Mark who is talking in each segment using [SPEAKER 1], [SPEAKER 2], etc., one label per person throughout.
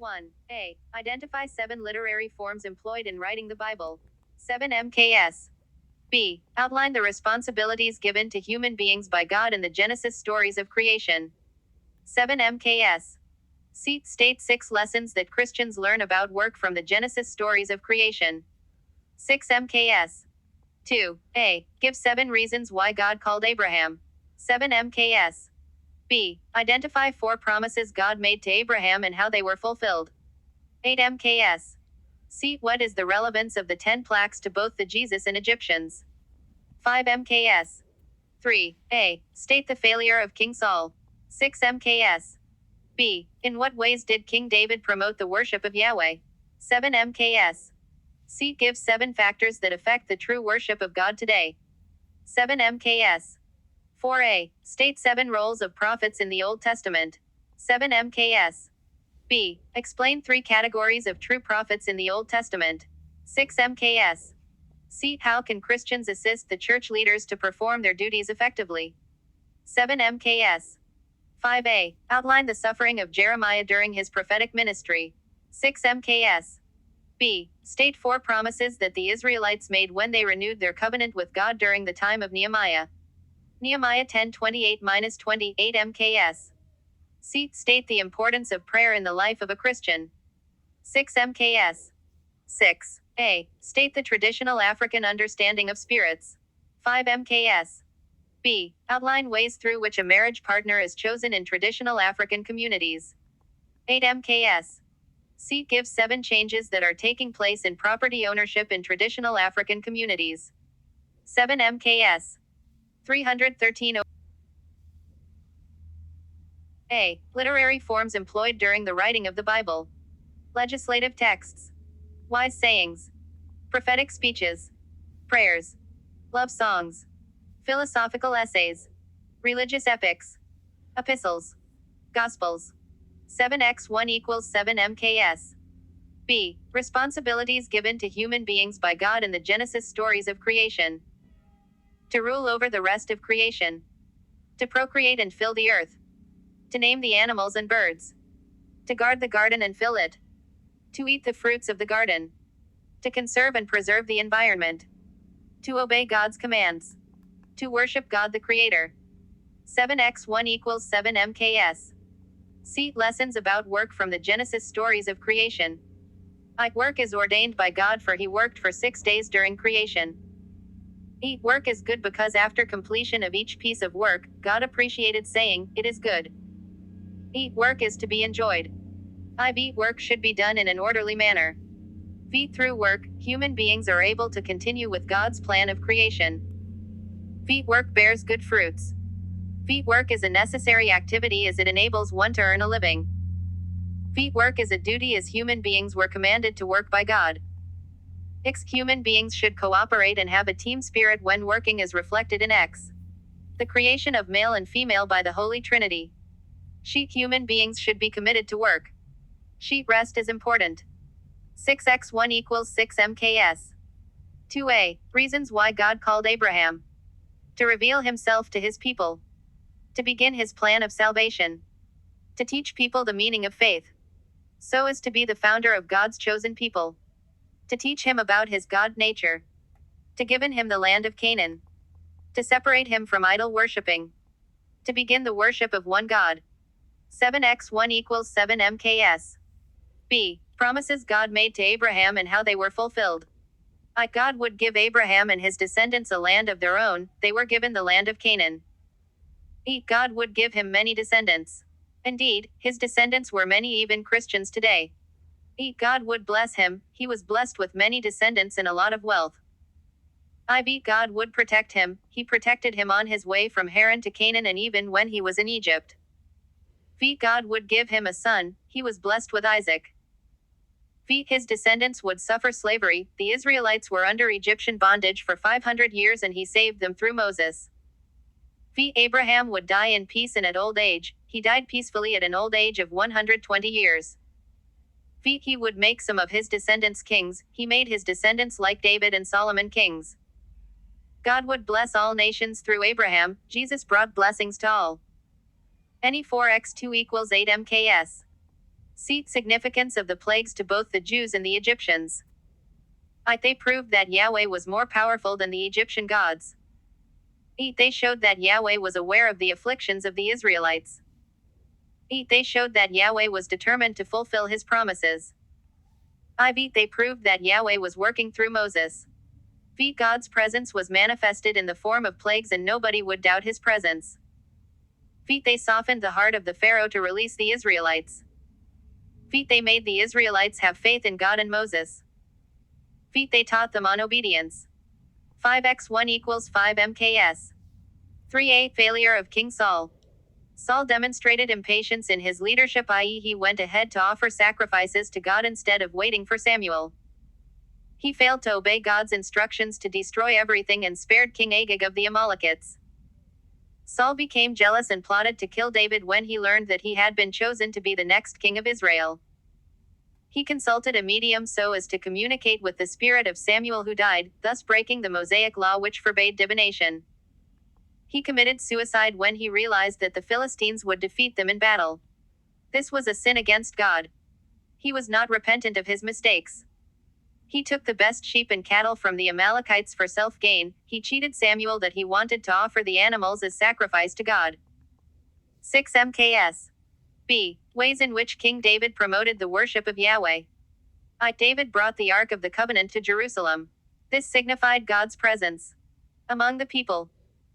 [SPEAKER 1] 1a. Identify 7 literary forms employed in writing the Bible. 7 MKS. B. Outline the responsibilities given to human beings by God in the Genesis stories of creation. 7 MKS. C. State 6 lessons that Christians learn about work from the Genesis stories of creation. 6 MKS. 2a. Give 7 reasons why God called Abraham. 7 MKS. B. Identify 4 promises God made to Abraham and how they were fulfilled. 8 MKS. C. What is the relevance of the 10 plaques to both the Jesus and Egyptians? 5 MKS. 3a. State the failure of King Saul. 6 MKS. B. In what ways did King David promote the worship of Yahweh? 7 MKS. C. Give 7 factors that affect the true worship of God today. 7 MKS. 4a. State 7 roles of prophets in the Old Testament. 7 MKS. B. Explain 3 categories of true prophets in the Old Testament. 6 MKS. C. How can Christians assist the church leaders to perform their duties effectively? 7 MKS. 5a. Outline the suffering of Jeremiah during his prophetic ministry. 6 MKS. B. State 4 promises that the Israelites made when they renewed their covenant with God during the time of Nehemiah. Nehemiah 10:28-28 MKS. C. State the importance of prayer in the life of a Christian. 6 MKS. 6a. State the traditional African understanding of spirits. 5 MKS. B. Outline ways through which a marriage partner is chosen in traditional African communities. 8 MKS. C. Give 7 changes that are taking place in property ownership in traditional African communities. 7 MKS. 313. A. Literary forms employed during the writing of the Bible. Legislative texts. Wise sayings. Prophetic speeches. Prayers. Love songs. Philosophical essays. Religious epics. Epistles. Gospels. 7x1 = 7 MKS. B. Responsibilities given to human beings by God in the Genesis stories of creation. To rule over the rest of creation. To procreate and fill the earth. To name the animals and birds. To guard the garden and fill it. To eat the fruits of the garden. To conserve and preserve the environment. To obey God's commands. To worship God the Creator. 7x1 = 7 MKS. C. Lessons about work from the Genesis stories of creation. Work is ordained by God, for he worked for 6 days during creation. Work is good because after completion of each piece of work, God appreciated, saying, "It is good." Work is to be enjoyed. Work should be done in an orderly manner. Through work, human beings are able to continue with God's plan of creation. Work bears good fruits. Work is a necessary activity as it enables one to earn a living. Work is a duty as human beings were commanded to work by God. Human beings should cooperate and have a team spirit when working is reflected in X. The creation of male and female by the Holy Trinity. Human beings should be committed to work. Rest is important. 6x1 = 6 MKS. 2a. Reasons why God called Abraham. To reveal himself to his people. To begin his plan of salvation. To teach people the meaning of faith. So as to be the founder of God's chosen people. To teach him about his God nature. To give him the land of Canaan. To separate him from idol worshipping. To begin the worship of one God. 7x1 = 7 MKS. B. Promises God made to Abraham and how they were fulfilled. God would give Abraham and his descendants a land of their own. They were given the land of Canaan. God would give him many descendants. Indeed, his descendants were many, even Christians today. God would bless him. He was blessed with many descendants and a lot of wealth. God would protect him. He protected him on his way from Haran to Canaan and even when he was in Egypt. God would give him a son. He was blessed with Isaac. His descendants would suffer slavery. The Israelites were under Egyptian bondage for 500 years and he saved them through Moses. Abraham would die in peace and at old age. He died peacefully at an old age of 120 years. He would make some of his descendants kings. He made his descendants like David and Solomon kings. God would bless all nations through Abraham. Jesus brought blessings to all. Any 4x2 = 8 MKS. C. Significance of the plagues to both the Jews and the Egyptians. I. They proved that Yahweh was more powerful than the Egyptian gods. E. They showed that Yahweh was aware of the afflictions of the Israelites. E. They showed that Yahweh was determined to fulfill his promises. IV. They proved that Yahweh was working through Moses. V. God's presence was manifested in the form of plagues and nobody would doubt his presence. V. They softened the heart of the Pharaoh to release the Israelites. V. They made the Israelites have faith in God and Moses. V. They taught them on obedience. 5x1 equals 5 mks. 3a. Failure of King Saul. Saul demonstrated impatience in his leadership, i.e., he went ahead to offer sacrifices to God instead of waiting for Samuel. He failed to obey God's instructions to destroy everything and spared King Agag of the Amalekites. Saul became jealous and plotted to kill David when he learned that he had been chosen to be the next king of Israel. He consulted a medium so as to communicate with the spirit of Samuel who died, thus breaking the Mosaic law which forbade divination. He committed suicide when he realized that the Philistines would defeat them in battle. This was a sin against God. He was not repentant of his mistakes. He took the best sheep and cattle from the Amalekites for self-gain. He cheated Samuel that he wanted to offer the animals as sacrifice to God. 6 mks. B. Ways in which King David promoted the worship of Yahweh. I. David brought the Ark of the Covenant to Jerusalem. This signified God's presence among the people.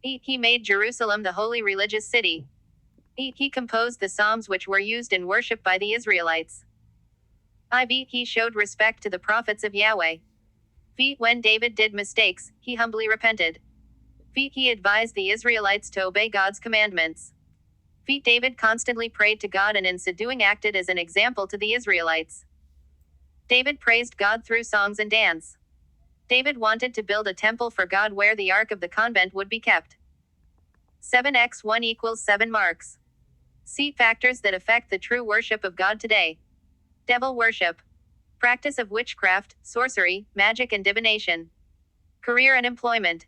[SPEAKER 1] E. He made Jerusalem the holy religious city. E. He composed the Psalms which were used in worship by the Israelites. IV. He showed respect to the prophets of Yahweh. V. When David did mistakes, he humbly repented. V. He advised the Israelites to obey God's commandments. V. David constantly prayed to God and in so doing acted as an example to the Israelites. David praised God through songs and dance. David wanted to build a temple for God where the Ark of the Covenant would be kept. 7x1 equals 7 marks. C. Factors that affect the true worship of God today. Devil worship. Practice of witchcraft, sorcery, magic and divination. Career and employment.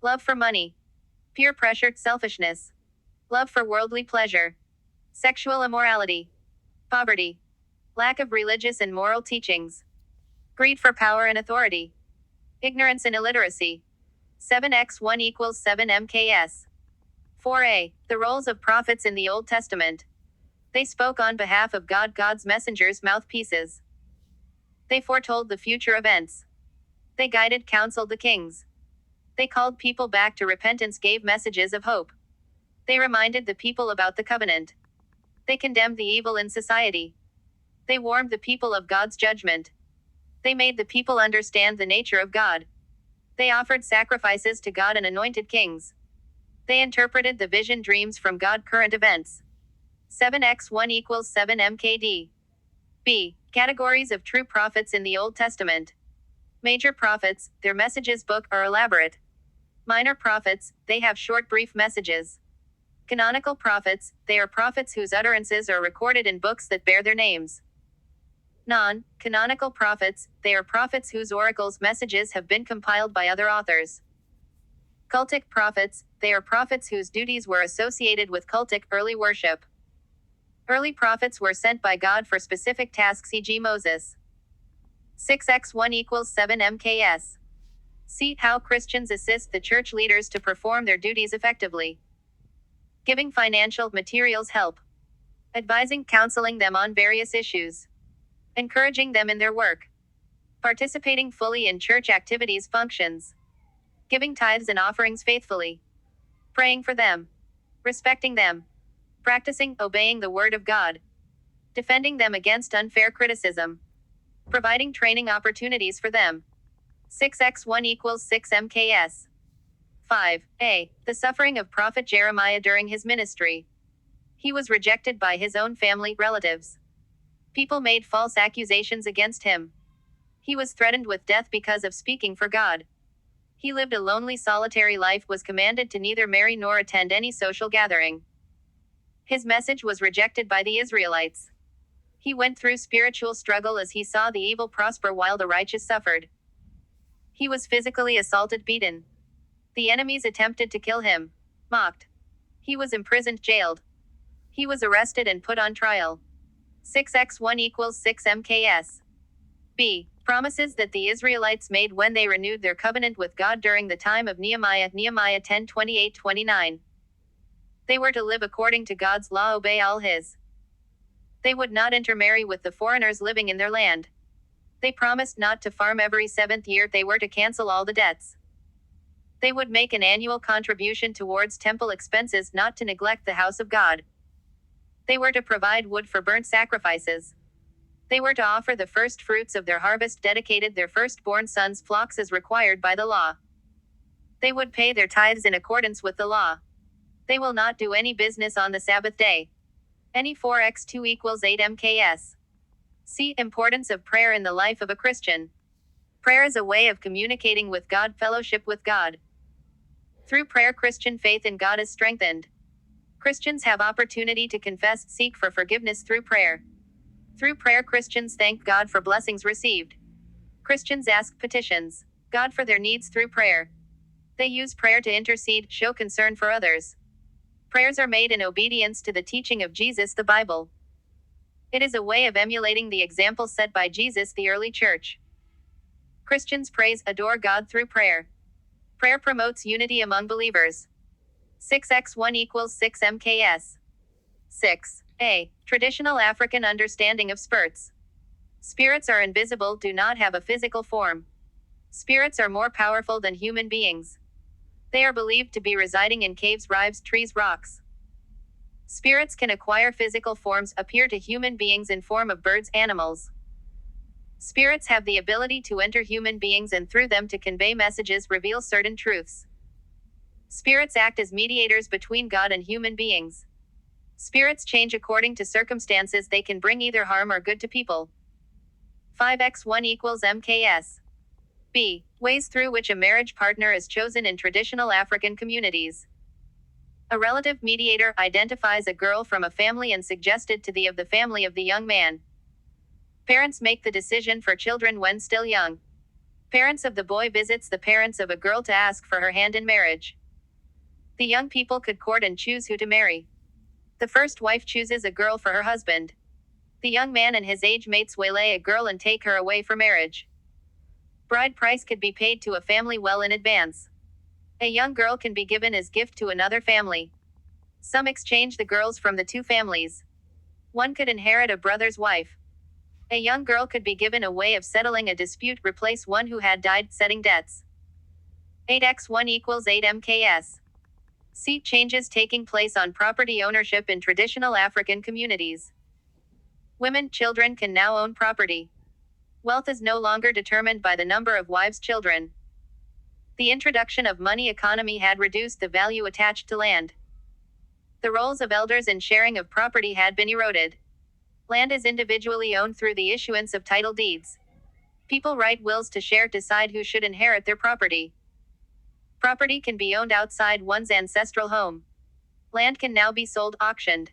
[SPEAKER 1] Love for money. Peer pressure, selfishness. Love for worldly pleasure. Sexual immorality. Poverty. Lack of religious and moral teachings. Greed for power and authority. Ignorance and illiteracy. 7x1 equals 7 mks. 4a. The roles of prophets in the Old Testament. They spoke on behalf of God, God's messengers, mouthpieces. They foretold the future events. They guided, counseled the kings. They called people back to repentance, gave messages of hope. They reminded the people about the covenant. They condemned the evil in society. They warned the people of God's judgment. They made the people understand the nature of God. They offered sacrifices to God and anointed kings. They interpreted the vision dreams from God, current events. 7x1 equals 7 mkd. B. Categories of true prophets in the Old Testament. Major prophets, their messages book are elaborate. Minor prophets, they have short brief messages. Canonical prophets, they are prophets whose utterances are recorded in books that bear their names. Non-canonical prophets, they are prophets whose oracles messages have been compiled by other authors. Cultic prophets, they are prophets whose duties were associated with cultic early worship. Early prophets were sent by God for specific tasks, e.g. Moses. 6x1 equals 7 mks. See how Christians assist the church leaders to perform their duties effectively. Giving financial, materials help. Advising, counseling them on various issues. Encouraging them in their work. Participating fully in church activities, functions. Giving tithes and offerings faithfully. Praying for them. Respecting them. Practicing, obeying the word of God. Defending them against unfair criticism. Providing training opportunities for them. 6x1 equals 6 mks. 5a. The suffering of prophet Jeremiah during his ministry. He was rejected by his own family, relatives. People made false accusations against him. He was threatened with death because of speaking for God. He lived a lonely, solitary life, was commanded to neither marry nor attend any social gathering. His message was rejected by the Israelites. He went through spiritual struggle as he saw the evil prosper while the righteous suffered. He was physically assaulted, beaten. The enemies attempted to kill him. Mocked. He was imprisoned, jailed. He was arrested and put on trial. 6x1 equals 6 mks. B. Promises that the Israelites made when they renewed their covenant with God during the time of Nehemiah. Nehemiah 10:28-29. They were to live according to God's law, obey all his. They would not intermarry with the foreigners living in their land. They promised not to farm every 7th year. They were to cancel all the debts. They would make an annual contribution towards temple expenses, not to neglect the house of God. They were to provide wood for burnt sacrifices. They were to offer the first fruits of their harvest, dedicated their firstborn sons' flocks as required by the law. They would pay their tithes in accordance with the law. They will not do any business on the Sabbath day. Any 4x2 equals 8 mks. C. Importance of prayer in the life of a Christian. Prayer is a way of communicating with God, fellowship with God. Through prayer, Christian faith in God is strengthened. Christians have opportunity to confess, seek for forgiveness through prayer. Through prayer, Christians thank God for blessings received. Christians ask petitions God for their needs through prayer. They use prayer to intercede, show concern for others. Prayers are made in obedience to the teaching of Jesus, the Bible. It is a way of emulating the example set by Jesus, the early church. Christians praise, adore God through prayer. Prayer promotes unity among believers. 6x1 equals 6 mks. 6. A. Traditional African understanding of spirits. Spirits are invisible, do not have a physical form. Spirits are more powerful than human beings. They are believed to be residing in caves, rives, trees, rocks. Spirits can acquire physical forms, appear to human beings in form of birds, animals. Spirits have the ability to enter human beings and through them to convey messages, reveal certain truths. Spirits act as mediators between God and human beings. Spirits change according to circumstances. They can bring either harm or good to people. 5x1 equals mks. B. Ways through which a marriage partner is chosen in traditional African communities. A relative mediator identifies a girl from a family and suggested to the family of the young man. Parents make the decision for children when still young. Parents of the boy visits the parents of a girl to ask for her hand in marriage. The young people could court and choose who to marry. The first wife chooses a girl for her husband. The young man and his age mates waylay a girl and take her away for marriage. Bride price could be paid to a family well in advance. A young girl can be given as gift to another family. Some exchange the girls from the two families. One could inherit a brother's wife. A young girl could be given a way of settling a dispute, replace one who had died, setting debts. 8x1 equals 8 mks. C. Changes taking place on property ownership in traditional African communities. Women, children can now own property. Wealth is no longer determined by the number of wives, children. The introduction of money economy had reduced the value attached to land. The roles of elders in sharing of property had been eroded. Land is individually owned through the issuance of title deeds. People write wills to share, decide who should inherit their property. Property can be owned outside one's ancestral home. Land can now be sold, auctioned.